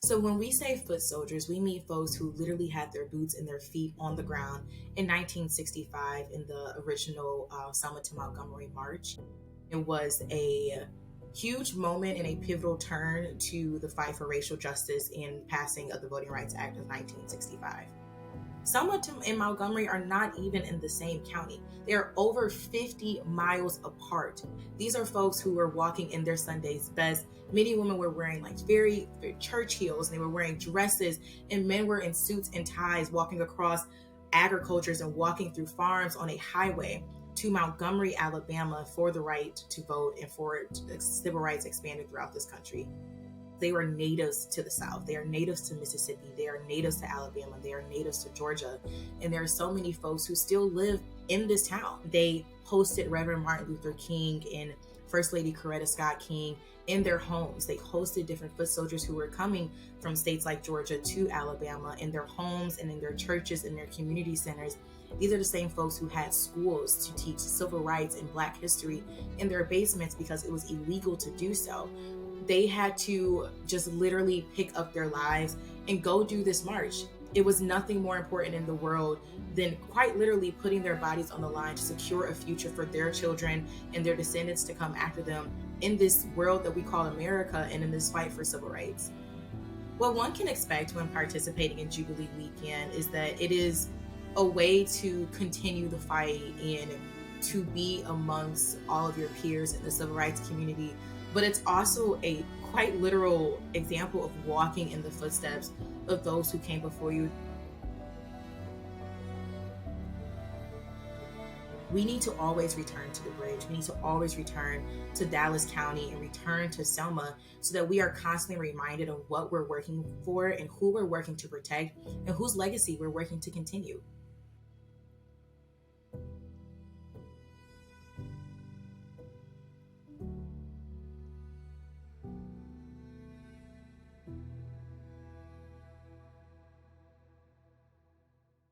So when we say foot soldiers, we mean folks who literally had their boots and their feet on the ground in 1965 in the original Selma to Montgomery March. It was a huge moment and a pivotal turn to the fight for racial justice in passing of the Voting Rights Act of 1965. Selma and Montgomery are not even in the same county. They are over 50 miles apart. These are folks who were walking in their Sunday's best. Many women were wearing like very church heels, and they were wearing dresses, and men were in suits and ties walking across agricultures and walking through farms on a highway to Montgomery, Alabama for the right to vote and for civil rights expanded throughout this country. They were natives to the South. They are natives to Mississippi. They are natives to Alabama. They are natives to Georgia. And there are so many folks who still live in this town. They hosted Reverend Martin Luther King and First Lady Coretta Scott King in their homes. They hosted different foot soldiers who were coming from states like Georgia to Alabama in their homes and in their churches and their community centers. These are the same folks who had schools to teach civil rights and Black history in their basements because it was illegal to do so. They had to just literally pick up their lives and go do this march. It was nothing more important in the world than quite literally putting their bodies on the line to secure a future for their children and their descendants to come after them in this world that we call America and in this fight for civil rights. What one can expect when participating in Jubilee Weekend is that it is a way to continue the fight and to be amongst all of your peers in the civil rights community, but it's also a quite literal example of walking in the footsteps of those who came before you. We need to always return to the bridge. We need to always return to Dallas County and return to Selma so that we are constantly reminded of what we're working for and who we're working to protect and whose legacy we're working to continue.